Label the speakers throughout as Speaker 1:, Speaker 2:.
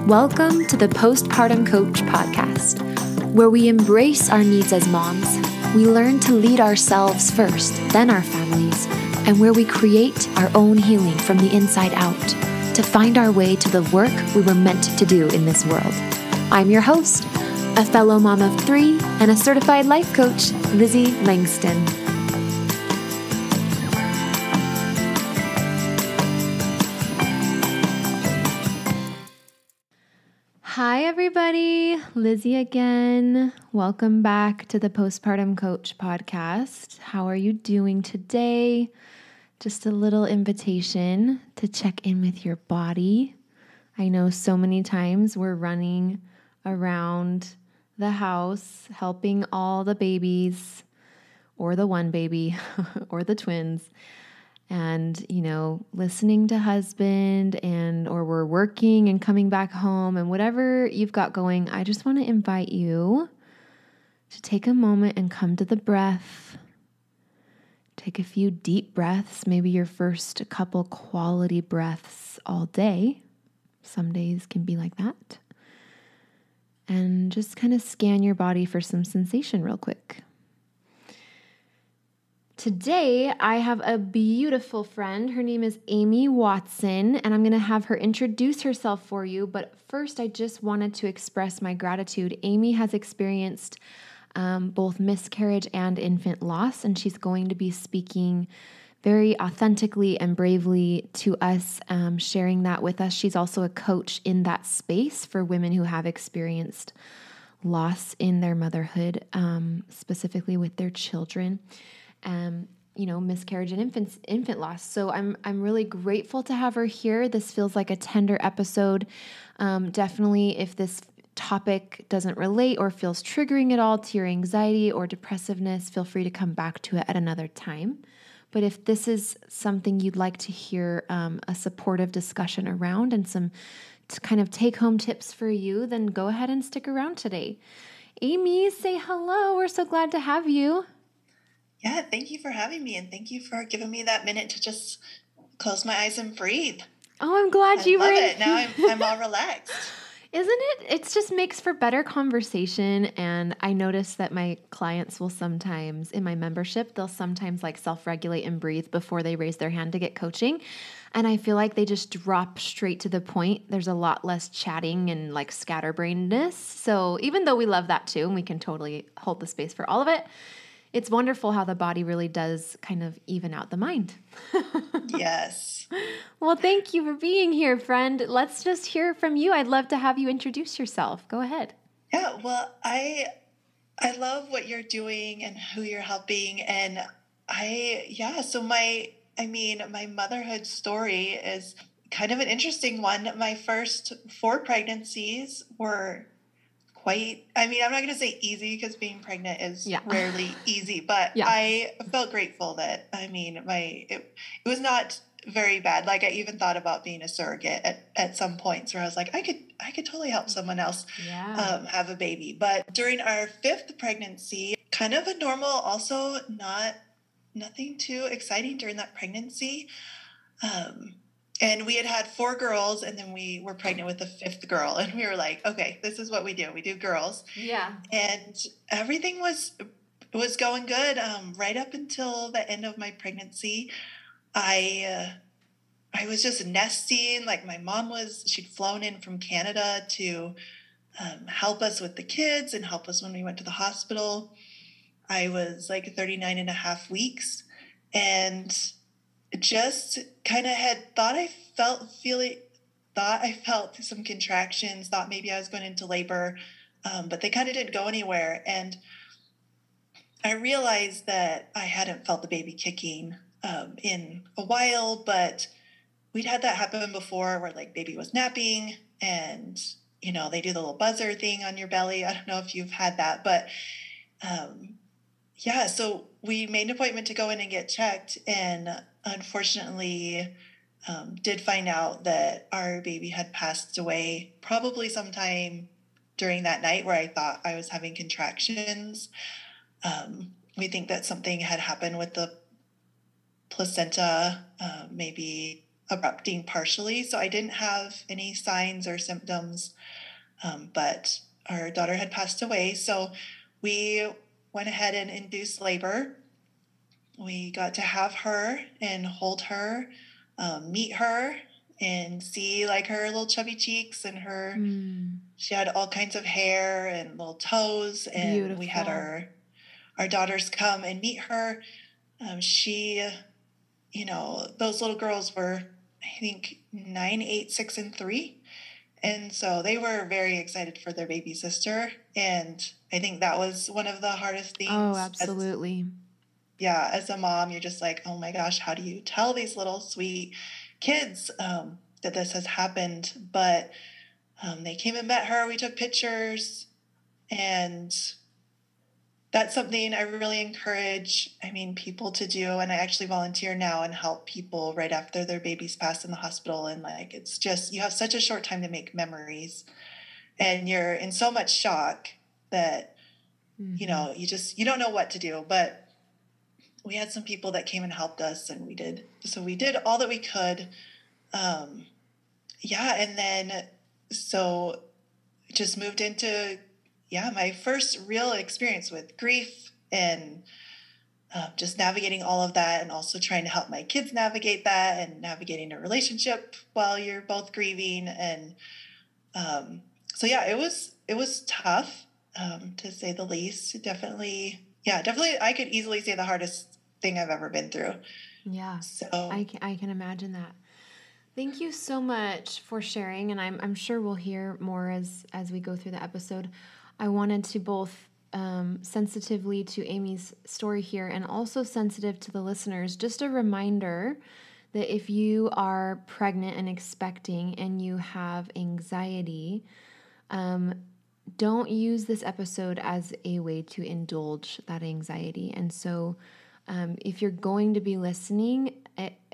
Speaker 1: Welcome to the Postpartum Coach podcast, where we embrace our needs as moms. We learn to lead ourselves first, then our families, and where we create our own healing from the inside out to find our way to the work we were meant to do in this world. I'm your host, a fellow mom of 3 and a certified life coach, Lizzie Langston. Hi, everybody. Lizzie again. Welcome back to the Postpartum Coach podcast. How are you doing today? Just a little invitation to check in with your body. I know so many times we're running around the house, helping all the babies, or the one baby, or the twins, and, listening to husband or we're working and coming back home and whatever you've got going, I just want to invite you to take a moment and come to the breath. Take a few deep breaths, maybe your first couple quality breaths all day. Some days can be like that. And just kind of scan your body for some sensation real quick. Today, I have a beautiful friend. Her name is Amy Watson, and I'm going to have her introduce herself for you. But first, I just wanted to express my gratitude. Amy has experienced both miscarriage and infant loss, and she's going to be speaking very authentically and bravely to us, sharing that with us. She's also a coach in that space for women who have experienced loss in their motherhood, specifically with their children. Miscarriage and infant loss. So I'm really grateful to have her here. This feels like a tender episode. Definitely, if this topic doesn't relate or feels triggering at all to your anxiety or depressiveness, feel free to come back to it at another time. But if this is something you'd like to hear a supportive discussion around and some kind of take-home tips for you, then go ahead and stick around today. Amy, say hello. We're so glad to have you.
Speaker 2: Yeah, thank you for having me, and thank you for giving me that minute to just close my eyes and breathe.
Speaker 1: Oh, I'm glad you were.
Speaker 2: I love it. Now I'm all relaxed.
Speaker 1: Isn't it? It just makes for better conversation, and I notice that my clients will sometimes, in my membership, they'll sometimes self-regulate and breathe before they raise their hand to get coaching, and I feel like they just drop straight to the point. There's a lot less chatting and scatterbrainedness, so even though we love that too, and we can totally hold the space for all of it, it's wonderful how the body really does kind of even out the mind.
Speaker 2: Yes.
Speaker 1: Well, thank you for being here, friend. Let's just hear from you. I'd love to have you introduce yourself. Go ahead.
Speaker 2: Yeah, well, I love what you're doing and who you're helping. And so my motherhood story is kind of an interesting one. My first 4 pregnancies were I'm not going to say easy because being pregnant is rarely easy, but I felt grateful that, it was not very bad. I even thought about being a surrogate at some points where I was like, I could totally help someone else have a baby. But during our 5th pregnancy, kind of a normal, also nothing too exciting during that pregnancy. And we had 4 girls, and then we were pregnant with the 5th girl. And we were like, okay, this is what we do. We do girls. Yeah. And everything was going good right up until the end of my pregnancy. I was just nesting. My mom she'd flown in from Canada to help us with the kids and help us when we went to the hospital. I was 39 and a half weeks, and just kind of had thought I felt some contractions, thought maybe I was going into labor, but they kind of didn't go anywhere. And I realized that I hadn't felt the baby kicking in a while, but we'd had that happen before where baby was napping and, they do the little buzzer thing on your belly. I don't know if you've had that, but so we made an appointment to go in and get checked, and unfortunately did find out that our baby had passed away probably sometime during that night where I thought I was having contractions. We think that something had happened with the placenta, maybe erupting partially. So I didn't have any signs or symptoms, but our daughter had passed away. So we went ahead and induced labor. We got to have her and hold her, meet her, and see like her little chubby cheeks and her. She had all kinds of hair and little toes, and
Speaker 1: Beautiful.
Speaker 2: we had our daughters come and meet her. She, those little girls were, I think, 9, 8, 6, and 3. And so they were very excited for their baby sister. And I think that was one of the hardest things.
Speaker 1: Oh, absolutely.
Speaker 2: As a mom, you're just like, oh my gosh, how do you tell these little sweet kids that this has happened? But they came and met her. We took pictures. And that's something I really encourage, people to do. And I actually volunteer now and help people right after their babies pass in the hospital. And like, it's just, you have such a short time to make memories and you're in so much shock that, you don't know what to do. But we had some people that came and helped us and we did all that we could. And then, so just moved into my first real experience with grief and just navigating all of that and also trying to help my kids navigate that and navigating a relationship while you're both grieving. And it was tough, to say the least. Definitely, I could easily say the hardest thing I've ever been through.
Speaker 1: Yeah,
Speaker 2: so
Speaker 1: I can imagine that. Thank you so much for sharing, and I'm sure we'll hear more as we go through the episode. I wanted to both sensitively to Amy's story here and also sensitive to the listeners, just a reminder that if you are pregnant and expecting and you have anxiety, don't use this episode as a way to indulge that anxiety. And so if you're going to be listening,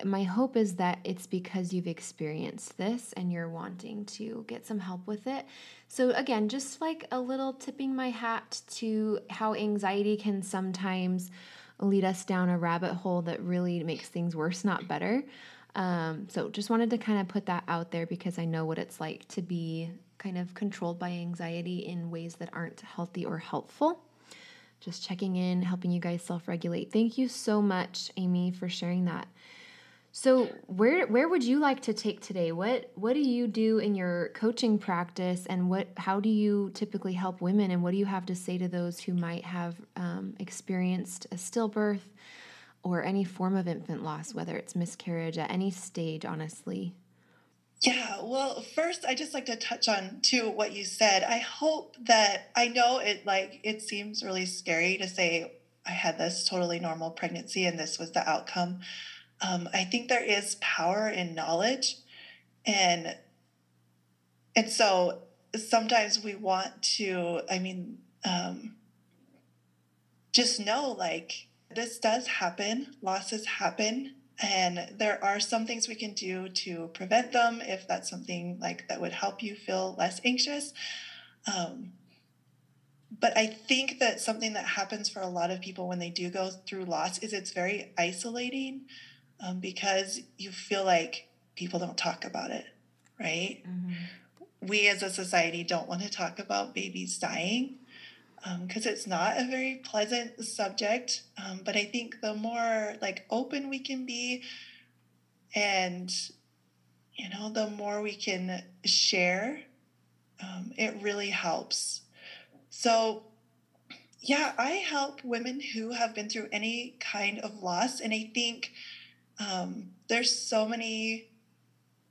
Speaker 1: my hope is that it's because you've experienced this and you're wanting to get some help with it. So again, just like a little tipping my hat to how anxiety can sometimes lead us down a rabbit hole that really makes things worse, not better. So just wanted to kind of put that out there because I know what it's like to be kind of controlled by anxiety in ways that aren't healthy or helpful. Just checking in, helping you guys self-regulate. Thank you so much, Amy, for sharing that. So where would you like to take today? What do you do in your coaching practice, and how do you typically help women, and what do you have to say to those who might have experienced a stillbirth or any form of infant loss, whether it's miscarriage at any stage, honestly?
Speaker 2: Yeah, well, first, I just like to touch on too what you said. I hope that I know it seems really scary to say I had this totally normal pregnancy and this was the outcome. I think there is power in knowledge, and so sometimes we want to. Just know like this does happen. Losses happen. And there are some things we can do to prevent them if that's something like that would help you feel less anxious. But I think that something that happens for a lot of people when they do go through loss is it's very isolating, because you feel like people don't talk about it, right? Mm-hmm. We as a society don't want to talk about babies dying, because it's not a very pleasant subject. But I think the more like open we can be and, the more we can share, it really helps. So, I help women who have been through any kind of loss. And I think there's so many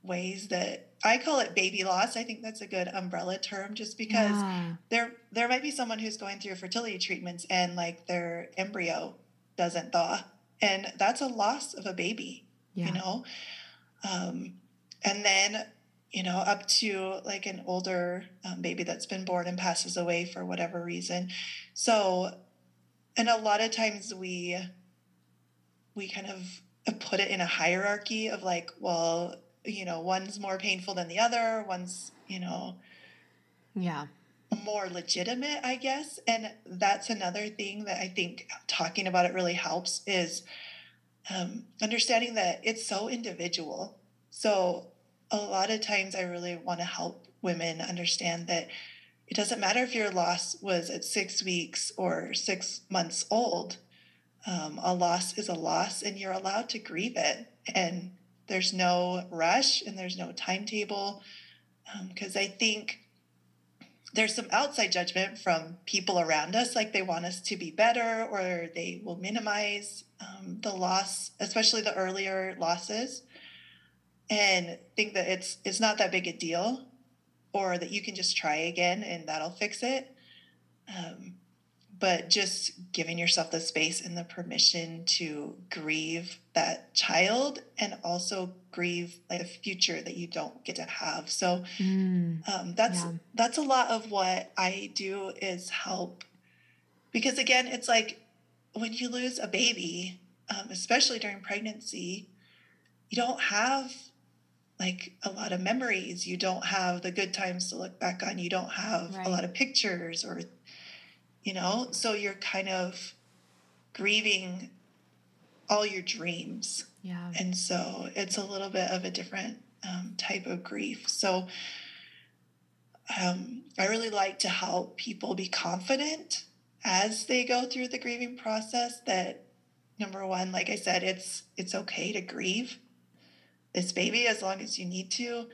Speaker 2: ways that I call it baby loss. I think that's a good umbrella term just because there might be someone who's going through fertility treatments and like their embryo doesn't thaw, and that's a loss of a baby, and then, up to like an older baby that's been born and passes away for whatever reason. So, and a lot of times we kind of put it in a hierarchy of like, well, one's more painful than the other. One's, more legitimate, I guess. And that's another thing that I think talking about it really helps is understanding that it's so individual. So a lot of times I really want to help women understand that it doesn't matter if your loss was at 6 weeks or 6 months old. A loss is a loss, and you're allowed to grieve it. And there's no rush and there's no timetable. Because I think there's some outside judgment from people around us, like they want us to be better, or they will minimize the loss, especially the earlier losses, and think that it's not that big a deal, or that you can just try again and that'll fix it. But just giving yourself the space and the permission to grieve that child, and also grieve like the future that you don't get to have. So that's a lot of what I do, is help. Because again, it's like when you lose a baby, especially during pregnancy, you don't have like a lot of memories. You don't have the good times to look back on. You don't have a lot of pictures, or, so you're kind of grieving all your dreams.
Speaker 1: Yeah.
Speaker 2: And so it's a little bit of a different type of grief. So I really like to help people be confident as they go through the grieving process, that number one, like I said, it's okay to grieve this baby as long as you need to.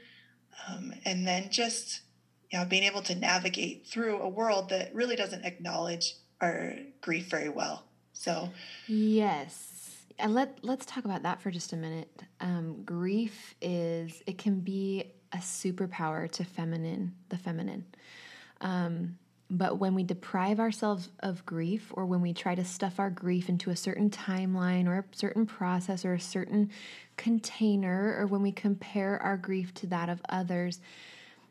Speaker 2: And then just, being able to navigate through a world that really doesn't acknowledge our grief very well. So
Speaker 1: yes. And let's talk about that for just a minute. Grief it can be a superpower to the feminine. But when we deprive ourselves of grief, or when we try to stuff our grief into a certain timeline or a certain process or a certain container, or when we compare our grief to that of others,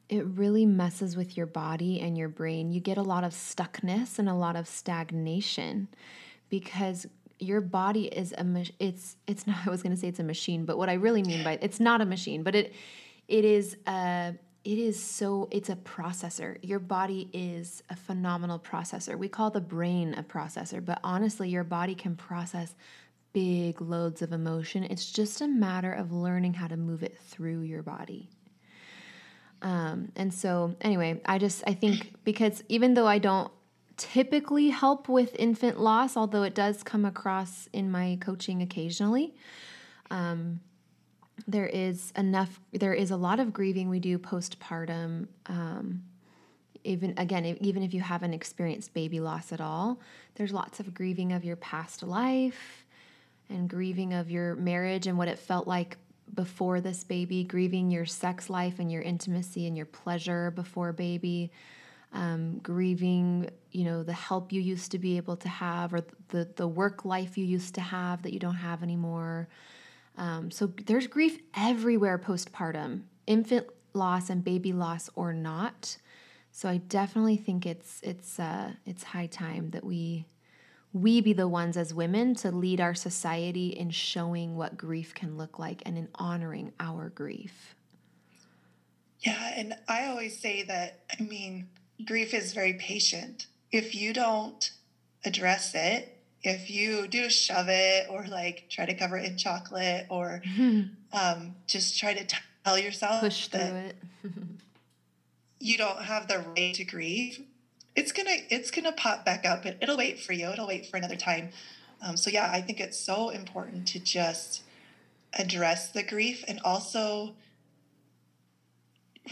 Speaker 1: it really messes with your body and your brain. You get a lot of stuckness and a lot of stagnation, because your body is it's not, I was going to say it's a machine, but what I really mean by it's not a machine, but it's a processor. Your body is a phenomenal processor. We call the brain a processor, but honestly, your body can process big loads of emotion. It's just a matter of learning how to move it through your body. And so anyway, I think, because even though I don't typically help with infant loss, although it does come across in my coaching occasionally, there is a lot of grieving we do postpartum. Even if you haven't experienced baby loss at all, there's lots of grieving of your past life, and grieving of your marriage and what it felt like before this baby, grieving your sex life and your intimacy and your pleasure before baby, grieving, the help you used to be able to have, or the work life you used to have that you don't have anymore. So there's grief everywhere postpartum, infant loss and baby loss or not. So I definitely think it's high time that we be the ones as women to lead our society in showing what grief can look like, and in honoring our grief.
Speaker 2: Yeah, and I always say that, grief is very patient. If you don't address it, if you do shove it, or like try to cover it in chocolate, or just try to tell yourself
Speaker 1: push through
Speaker 2: that
Speaker 1: it,
Speaker 2: you don't have the right to grieve, it's gonna pop back up. It'll wait for you. It'll wait for another time. So yeah, I think it's so important to just address the grief, and also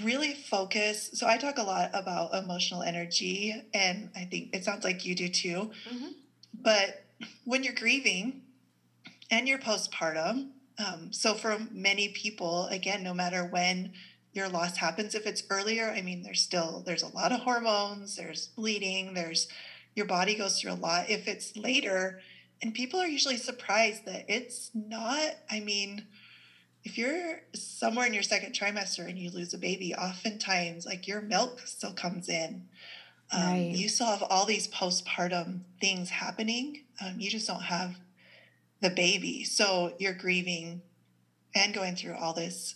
Speaker 2: really focus. So I talk a lot about emotional energy, and I think it sounds like you do too. Mm-hmm. But when you're grieving and you're postpartum, so for many people, again, no matter when your loss happens, if it's earlier, there's a lot of hormones, there's bleeding, your body goes through a lot. If it's later, and people are usually surprised that it's not, if you're somewhere in your second trimester and you lose a baby, oftentimes like your milk still comes in. Right. You still have all these postpartum things happening. You just don't have the baby. So you're grieving and going through all these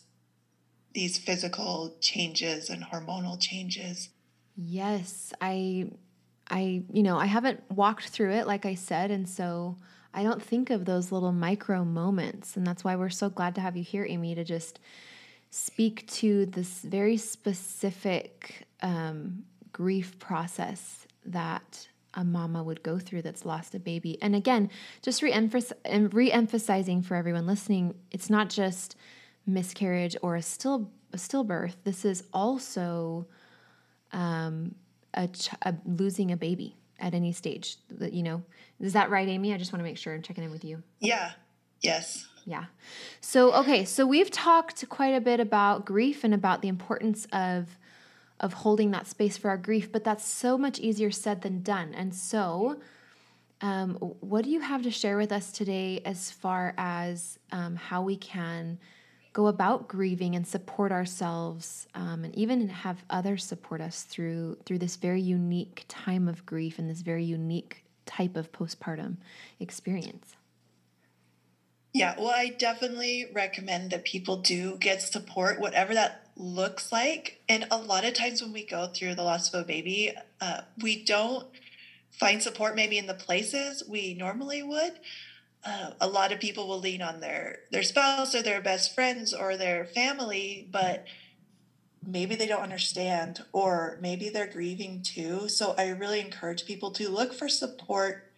Speaker 2: physical changes and hormonal changes.
Speaker 1: Yes, I haven't walked through it, like I said, and so I don't think of those little micro moments, and that's why we're so glad to have you here, Amy, to just speak to this very specific grief process that a mama would go through that's lost a baby. And again, just re-emphasizing for everyone listening, it's not just miscarriage or a stillbirth. This is also losing a baby at any stage. Is that right, Amy? I just want to make sure I'm checking in with you.
Speaker 2: Yeah. Yes.
Speaker 1: Yeah. So we've talked quite a bit about grief and about the importance of holding that space for our grief, but that's so much easier said than done. And so, what do you have to share with us today as far as how we can go about grieving and support ourselves, and even have others support us through this very unique time of grief and this very unique type of postpartum experience?
Speaker 2: Yeah, well, I definitely recommend that people do get support, whatever that looks like. And a lot of times when we go through the loss of a baby, we don't find support maybe in the places we normally would. A lot of people will lean on their spouse or their best friends or their family, but maybe they don't understand, or maybe they're grieving too. So I really encourage people to look for support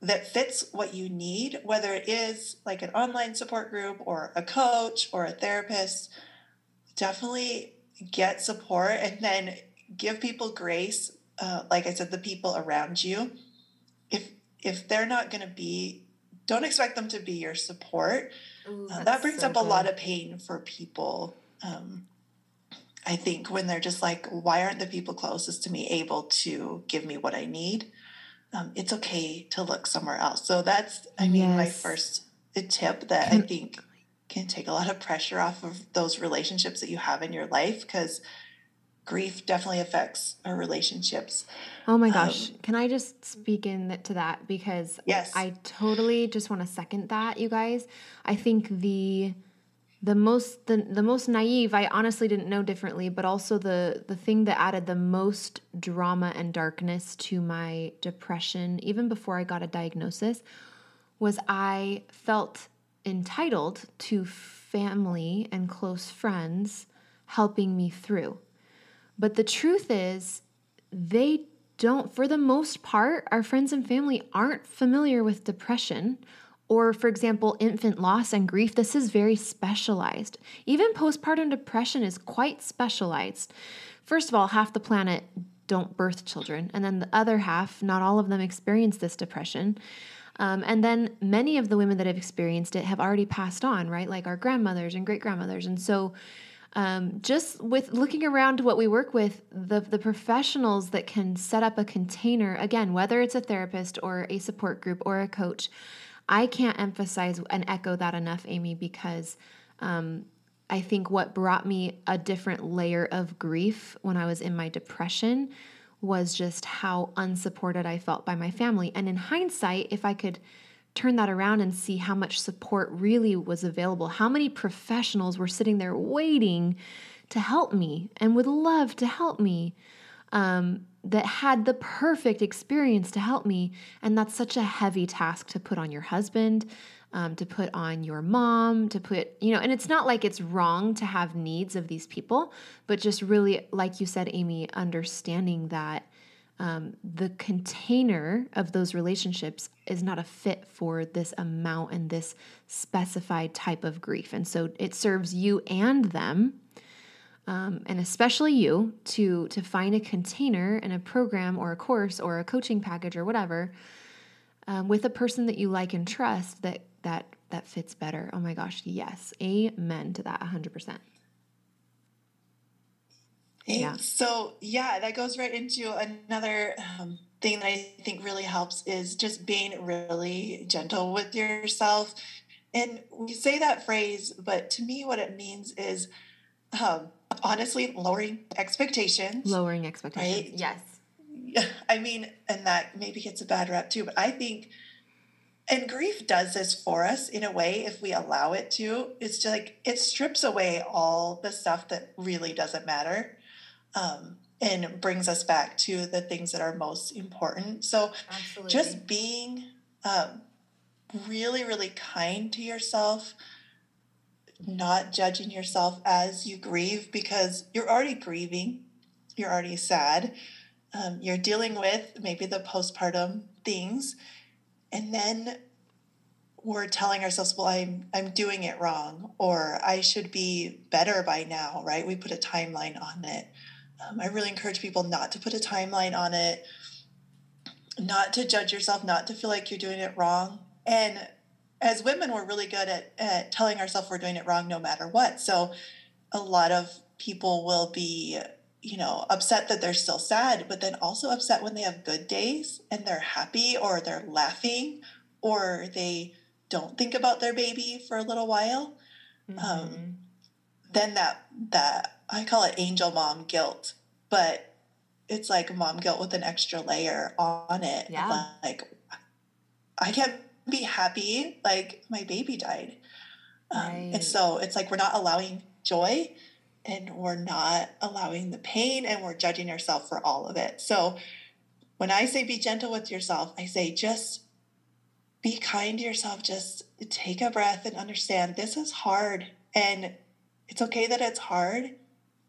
Speaker 2: that fits what you need, whether it is like an online support group or a coach or a therapist. Definitely get support, and then give people grace. Like I said, the people around you, if they're not going to be, don't expect them to be your support.
Speaker 1: Ooh,
Speaker 2: that brings
Speaker 1: so
Speaker 2: up a lot
Speaker 1: good.
Speaker 2: of pain for people. I think when they're just like, why aren't the people closest to me able to give me what I need? It's okay to look somewhere else. So that's, my
Speaker 1: Yes.
Speaker 2: first tip that I think can take a lot of pressure off of those relationships that you have in your life, because grief definitely affects our relationships.
Speaker 1: Oh my gosh. Can I just speak to that? Because
Speaker 2: Yes.
Speaker 1: I totally just want to second that, you guys. I think the most naive, I honestly didn't know differently, but also the thing that added the most drama and darkness to my depression, even before I got a diagnosis, was I felt entitled to family and close friends helping me through. But the truth is, they don't, for the most part, our friends and family aren't familiar with depression or, for example, infant loss and grief. This is very specialized. Even postpartum depression is quite specialized. First of all, half the planet don't birth children, and then the other half, not all of them experience this depression. And then many of the women that have experienced it have already passed on, right? Like our grandmothers and great grandmothers. And so just with looking around what we work with, the professionals that can set up a container, again, whether it's a therapist or a support group or a coach, I can't emphasize and echo that enough, Amy, because I think what brought me a different layer of grief when I was in my depression was just how unsupported I felt by my family. And in hindsight, if I could turn that around and see how much support really was available, how many professionals were sitting there waiting to help me and would love to help me, that had the perfect experience to help me. And that's such a heavy task to put on your husband, to put on your mom, to put, and it's not like it's wrong to have needs of these people, but just really, like you said, Amy, understanding that the container of those relationships is not a fit for this amount and this specified type of grief. And so it serves you and them, and especially you, to find a container and a program or a course or a coaching package or whatever, with a person that you like and trust that fits better. Oh my gosh, yes. Amen to that 100%.
Speaker 2: Yeah. So that goes right into another thing that I think really helps is just being really gentle with yourself. And we say that phrase, but to me, what it means is honestly lowering expectations.
Speaker 1: Lowering expectations.
Speaker 2: Right?
Speaker 1: Yes.
Speaker 2: And that maybe gets a bad rap too, but I think, and grief does this for us in a way, if we allow it to. It's just like it strips away all the stuff that really doesn't matter. And brings us back to the things that are most important. So
Speaker 1: Absolutely.
Speaker 2: Just being really, really kind to yourself, not judging yourself as you grieve, because you're already grieving, you're already sad, you're dealing with maybe the postpartum things, and then we're telling ourselves, well, I'm doing it wrong, or I should be better by now, right? We put a timeline on it. I really encourage people not to put a timeline on it, not to judge yourself, not to feel like you're doing it wrong. And as women, we're really good at telling ourselves we're doing it wrong no matter what. So a lot of people will be, upset that they're still sad, but then also upset when they have good days and they're happy, or they're laughing, or they don't think about their baby for a little while. Then that I call it angel mom guilt, but it's like mom guilt with an extra layer on it.
Speaker 1: Yeah.
Speaker 2: Like, I can't be happy like my baby died.
Speaker 1: Right.
Speaker 2: And so it's like we're not allowing joy, and we're not allowing the pain, and we're judging ourselves for all of it. So when I say be gentle with yourself, I say just be kind to yourself. Just take a breath and understand this is hard, and it's okay that it's hard,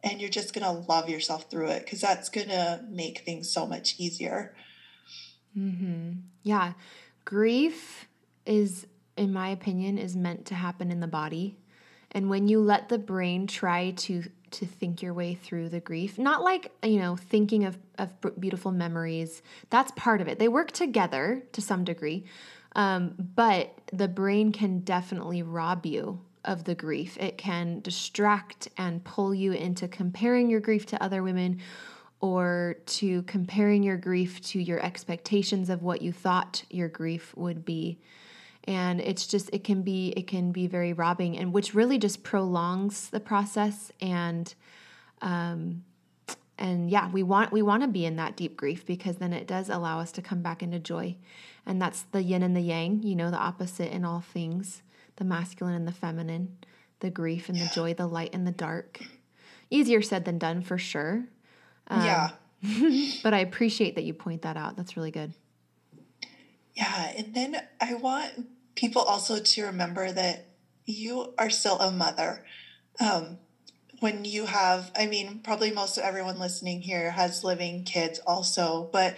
Speaker 2: and you're just going to love yourself through it, because that's going to make things so much easier.
Speaker 1: Yeah. Grief is, in my opinion, is meant to happen in the body. And when you let the brain try to think your way through the grief, not like, thinking of beautiful memories, that's part of it. They work together to some degree. But the brain can definitely rob you of the grief. It can distract and pull you into comparing your grief to other women, or to comparing your grief to your expectations of what you thought your grief would be. And it's just, it can be very robbing, and which really just prolongs the process. And yeah, we want to be in that deep grief, because then it does allow us to come back into joy. And that's the yin and the yang, the opposite in all things, the masculine and the feminine, the grief and the joy, the light and the dark. Easier said than done, for sure.
Speaker 2: Yeah.
Speaker 1: But I appreciate that you point that out. That's really good.
Speaker 2: Yeah. And then I want people also to remember that you are still a mother. When you have, probably most of everyone listening here has living kids also, but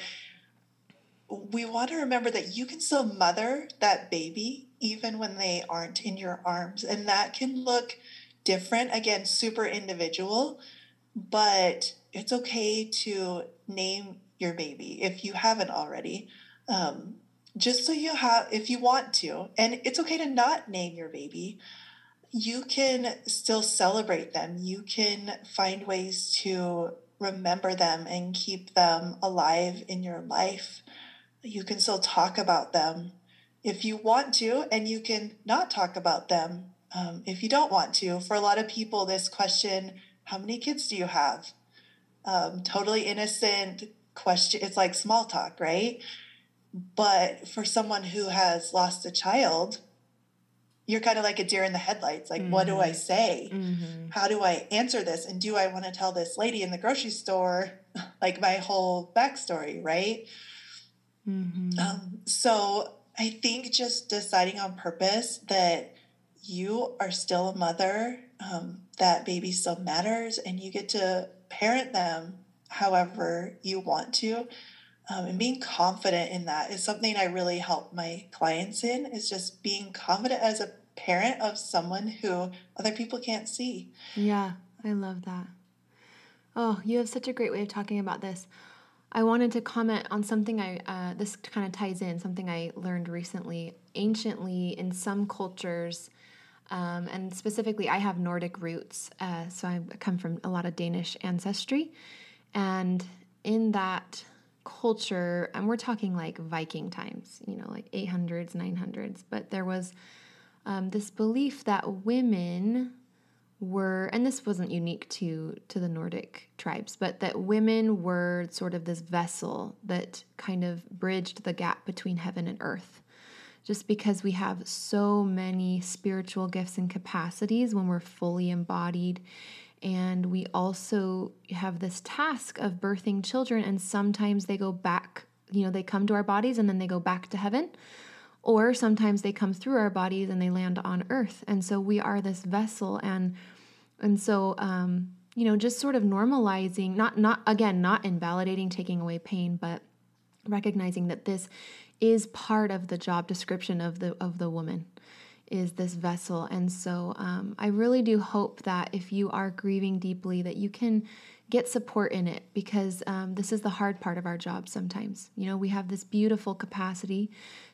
Speaker 2: we want to remember that you can still mother that baby even when they aren't in your arms. And that can look different, again, super individual, but it's okay to name your baby if you haven't already. Just so you have, if you want to, and it's okay to not name your baby. You can still celebrate them. You can find ways to remember them and keep them alive in your life. You can still talk about them if you want to, and you can not talk about them if you don't want to. For a lot of people, this question, how many kids do you have? Totally innocent question. It's like small talk, right? But for someone who has lost a child, you're kind of like a deer in the headlights. Like, what do I say? How do I answer this? And do I want to tell this lady in the grocery store, like, my whole backstory, right? So I think just deciding on purpose that you are still a mother, that baby still matters, and you get to parent them however you want to. And being confident in that is something I really help my clients in, is just being confident as a parent of someone who other people can't see.
Speaker 1: Yeah, I love that. Oh, you have such a great way of talking about this. I wanted to comment on something this kind of ties in, something I learned recently. Anciently, in some cultures, and specifically I have Nordic roots, so I come from a lot of Danish ancestry. And in that culture, and we're talking like Viking times, like 800s, 900s, but there was this belief that women were, and this wasn't unique to the Nordic tribes, but that women were sort of this vessel that kind of bridged the gap between heaven and earth. Just because we have so many spiritual gifts and capacities when we're fully embodied. And we also have this task of birthing children, and sometimes they go back, they come to our bodies and then they go back to heaven. Or sometimes they come through our bodies and they land on earth. And so we are this vessel. And so, just sort of normalizing, not invalidating, taking away pain, but recognizing that this is part of the job description of the woman, is this vessel. And so I really do hope that if you are grieving deeply, that you can get support in it, because this is the hard part of our job sometimes. We have this beautiful capacity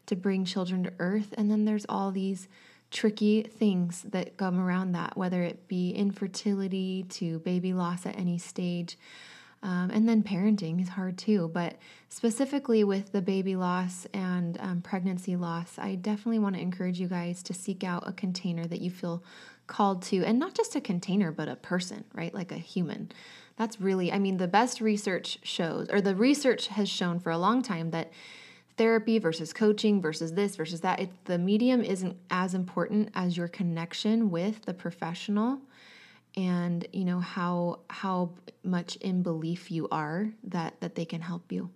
Speaker 1: to bring children to earth, and then there's all these tricky things that come around that, whether it be infertility to baby loss at any stage. And then parenting is hard too. But specifically with the baby loss and pregnancy loss, I definitely want to encourage you guys to seek out a container that you feel called to, and not just a container, but a person, right? Like a human. That's really, the best research shows, or the research has shown for a long time, that therapy versus coaching versus this versus that, the medium isn't as important as your connection with the professional. And how much in belief you are that they can help you.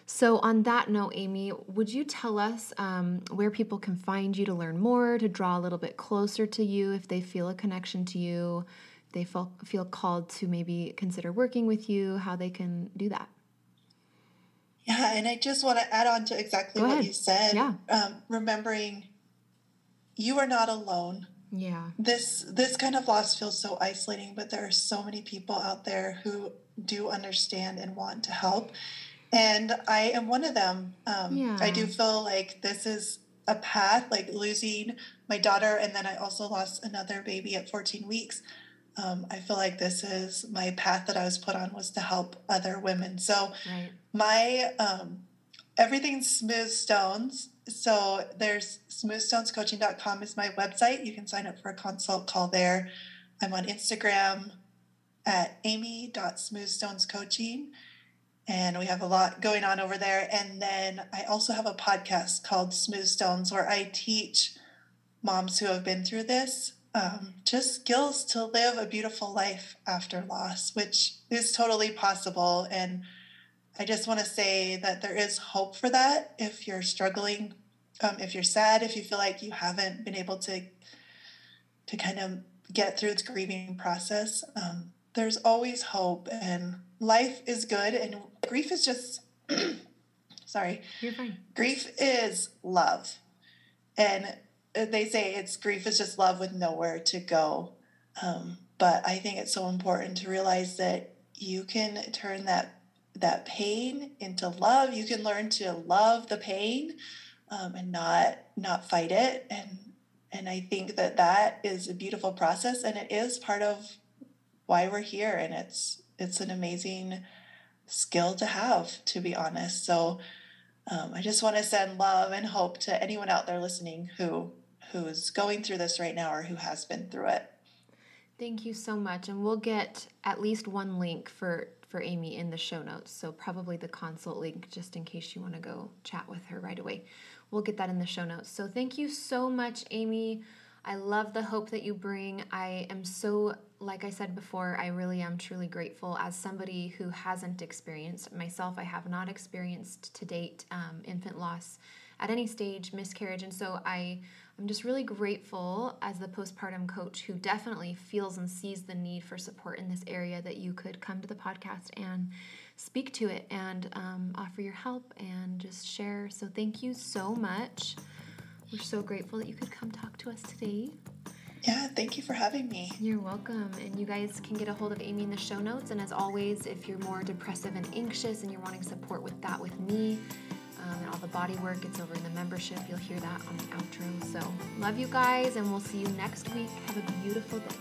Speaker 1: So on that note, Amy, would you tell us where people can find you to learn more, to draw a little bit closer to you if they feel a connection to you, if they feel called to maybe consider working with you, how they can do that?
Speaker 2: Yeah, and I just want to add on to exactly what you said.
Speaker 1: Yeah.
Speaker 2: Remembering you are not alone.
Speaker 1: Yeah.
Speaker 2: This kind of loss feels so isolating, but there are so many people out there who do understand and want to help. And I am one of them. I do feel like this is a path, like losing my daughter, and then I also lost another baby at 14 weeks. I feel like this is my path that I was put on, was to help other women. So my everything's Smooth Stones. So there's smoothstonescoaching.com is my website. You can sign up for a consult call there. I'm on Instagram at amy.smoothstonescoaching. And we have a lot going on over there. And then I also have a podcast called Smooth Stones, where I teach moms who have been through this just skills to live a beautiful life after loss, which is totally possible. And I just want to say that there is hope for that. If you're struggling, if you're sad, if you feel like you haven't been able to kind of get through the grieving process, there's always hope, and life is good. And grief is just, sorry.
Speaker 1: You're fine.
Speaker 2: Grief is love. And they say grief is just love with nowhere to go. But I think it's so important to realize that you can turn that pain into love. You can learn to love the pain and not fight it. And I think that is a beautiful process, and it is part of why we're here. And it's an amazing skill to have, to be honest. So I just want to send love and hope to anyone out there listening who's going through this right now, or who has been through it.
Speaker 1: Thank you so much. And we'll get at least one link for Amy in the show notes. So probably the consult link, just in case you want to go chat with her right away. We'll get that in the show notes. So thank you so much, Amy. I love the hope that you bring. I am so, like I said before, I really am truly grateful. As somebody who hasn't experienced, myself, I have not experienced to date infant loss at any stage, miscarriage. And so I'm just really grateful as the postpartum coach who definitely feels and sees the need for support in this area, that you could come to the podcast and speak to it and offer your help and just share. So thank you so much. We're so grateful that you could come talk to us today.
Speaker 2: Yeah, thank you for having me.
Speaker 1: You're welcome. And you guys can get a hold of Amy in the show notes. And as always, if you're more depressive and anxious and you're wanting support with that with me, and all the body work, it's over in the membership. You'll hear that on the outro. So love you guys, and we'll see you next week. Have a beautiful day.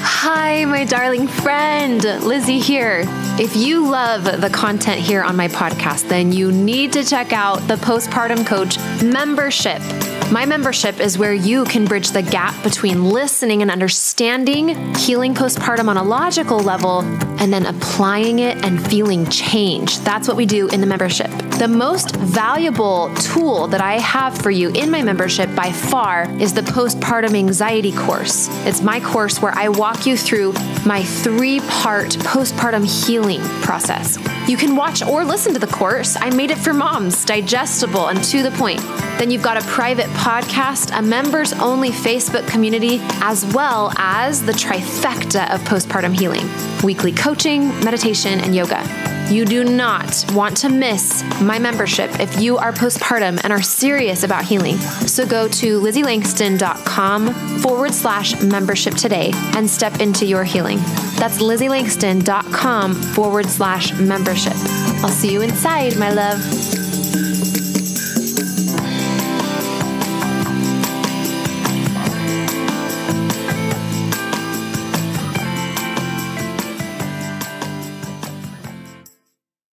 Speaker 1: Hi, my darling friend, Lizzie here. If you love the content here on my podcast, then you need to check out the Postpartum Coach membership. My membership is where you can bridge the gap between listening and understanding healing postpartum on a logical level and then applying it and feeling change. That's what we do in the membership. The most valuable tool that I have for you in my membership by far is the postpartum anxiety course. It's my course where I walk you through my 3-part postpartum healing process. You can watch or listen to the course. I made it for moms, digestible and to the point. Then you've got a private podcast, a members-only Facebook community, as well as the trifecta of postpartum healing: weekly coaching, meditation, and yoga. You do not want to miss my membership if you are postpartum and are serious about healing. So go to LizzieLangston.com/membership today and step into your healing. That's LizzieLangston.com/membership. I'll see you inside, my love.